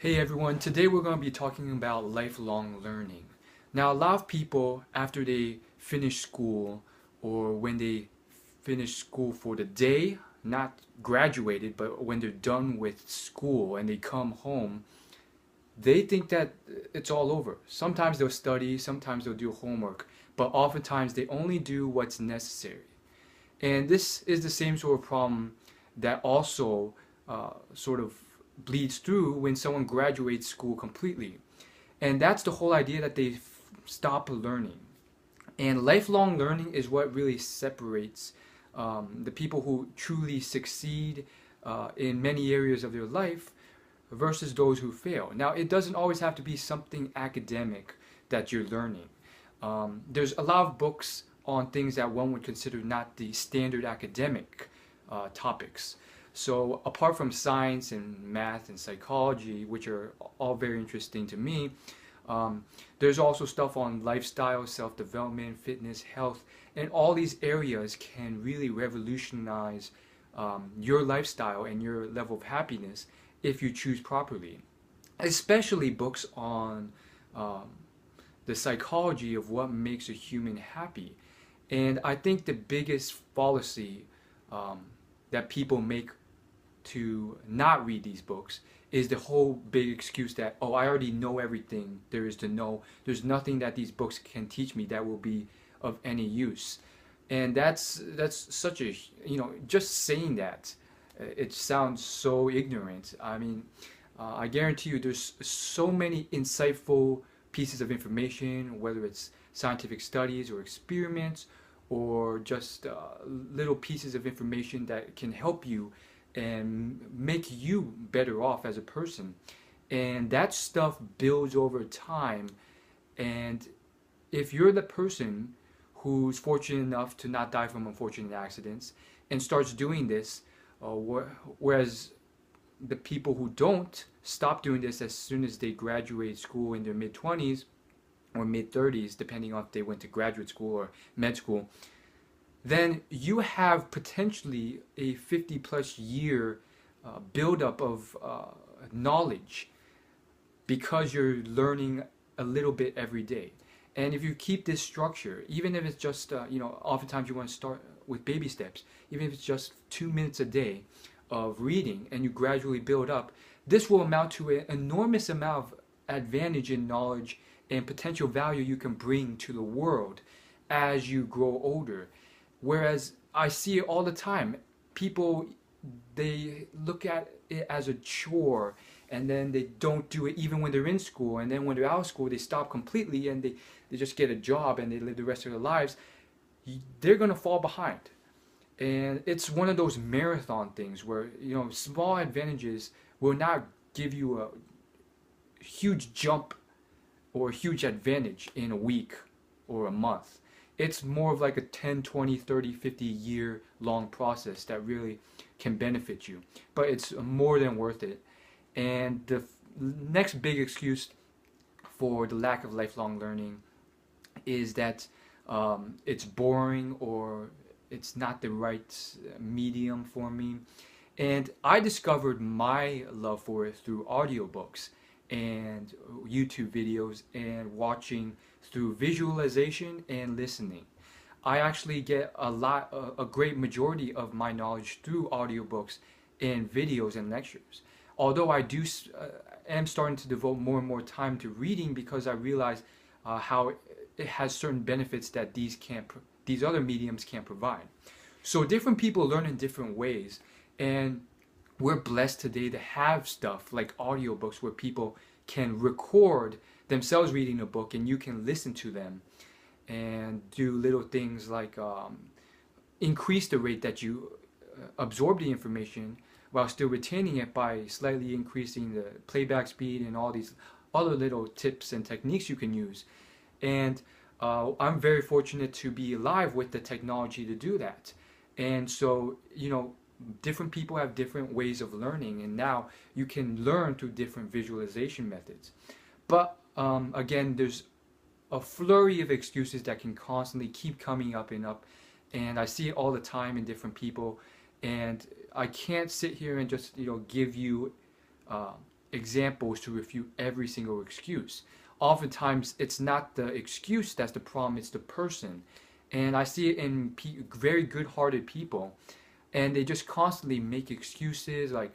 Hey everyone, today we're going to be talking about lifelong learning. Now, a lot of people, after they finish school or when they finish school for the day, not graduated, but when they're done with school and they come home, they think that it's all over. Sometimes they'll study, sometimes they'll do homework, but oftentimes they only do what's necessary. And this is the same sort of problem that also sort of bleeds through when someone graduates school completely. And that's the whole idea that they stop learning. And lifelong learning is what really separates the people who truly succeed in many areas of their life versus those who fail. Now, it doesn't always have to be something academic that you're learning. There's a lot of books on things that one would consider not the standard academic topics. So apart from science and math and psychology, which are all very interesting to me, there's also stuff on lifestyle, self-development, fitness, health, and all these areas can really revolutionize your lifestyle and your level of happiness if you choose properly. Especially books on the psychology of what makes a human happy. And I think the biggest fallacy that people make to not read these books is the whole big excuse that, oh, I already know everything there is to know. There's nothing that these books can teach me that will be of any use. And that's such a, just saying that, it sounds so ignorant. I mean, I guarantee you there's so many insightful pieces of information, whether it's scientific studies or experiments or just little pieces of information that can help you and make you better off as a person. And that stuff builds over time. And if you're the person who's fortunate enough to not die from unfortunate accidents and starts doing this, whereas the people who don't stop doing this as soon as they graduate school in their mid-20s or mid-30s, depending on if they went to graduate school or med school, then you have potentially a 50 plus year buildup of knowledge because you're learning a little bit every day. And if you keep this structure, even if it's just, oftentimes you want to start with baby steps, even if it's just 2 minutes a day of reading and you gradually build up, this will amount to an enormous amount of advantage in knowledge and potential value you can bring to the world as you grow older. Whereas I see it all the time. People, they look at it as a chore and then they don't do it even when they're in school. And then when they're out of school, they stop completely and they just get a job and they live the rest of their lives. They're going to fall behind. And it's one of those marathon things where, small advantages will not give you a huge jump or a huge advantage in a week or a month. It's more of like a 10, 20, 30, 50 year long process that really can benefit you. But it's more than worth it. And the next big excuse for the lack of lifelong learning is that it's boring or it's not the right medium for me. And I discovered my love for it through audiobooks and YouTube videos and watching through visualization and listening. I actually get a great majority of my knowledge through audiobooks and videos and lectures. Although I am starting to devote more and more time to reading because I realize how it has certain benefits that these other mediums can't provide. So different people learn in different ways, and we're blessed today to have stuff like audiobooks where people can record themselves reading a book and you can listen to them and do little things like increase the rate that you absorb the information while still retaining it by slightly increasing the playback speed and all these other little tips and techniques you can use. And I'm very fortunate to be alive with the technology to do that. And so, different people have different ways of learning, and now you can learn through different visualization methods. But again, there's a flurry of excuses that can constantly keep coming up and up, and I see it all the time in different people, and I can't sit here and just give you examples to refute every single excuse. Oftentimes, it's not the excuse that's the problem, it's the person. And I see it in very good-hearted people, and they just constantly make excuses like,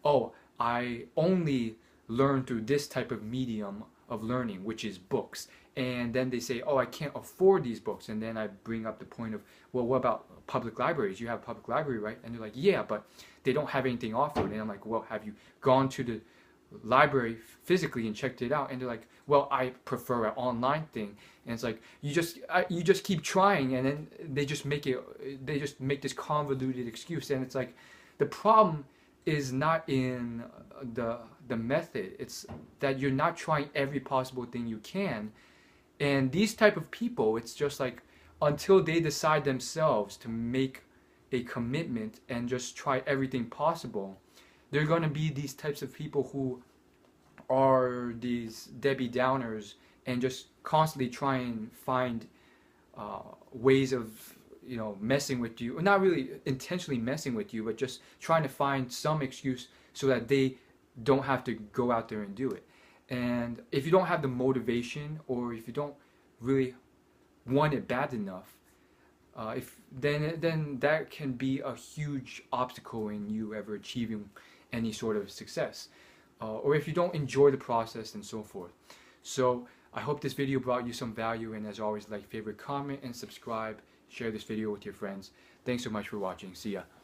oh, I only learn through this type of medium of learning, which is books. And then they say, oh, I can't afford these books. And then I bring up the point of, well, what about public libraries? You have a public library, right? And they're like, yeah, but they don't have anything offered. And I'm like, well, have you gone to the library physically and checked it out? And they're like, well, I prefer an online thing. And it's like, you just keep trying, and then they just make this convoluted excuse. And it's like, the problem is not in the method, it's that you're not trying every possible thing you can. And these type of people, it's just like, until they decide themselves to make a commitment and just try everything possible, they're going to be these types of people who are these Debbie Downers and just constantly try and find ways of, you know, messing with you, or not really intentionally messing with you, but just trying to find some excuse so that they don't have to go out there and do it. And if you don't have the motivation, or if you don't really want it bad enough, then that can be a huge obstacle in you ever achieving any sort of success, or if you don't enjoy the process and so forth. So I hope this video brought you some value, and as always, like, favorite, comment, and subscribe. Share this video with your friends. Thanks so much for watching. See ya.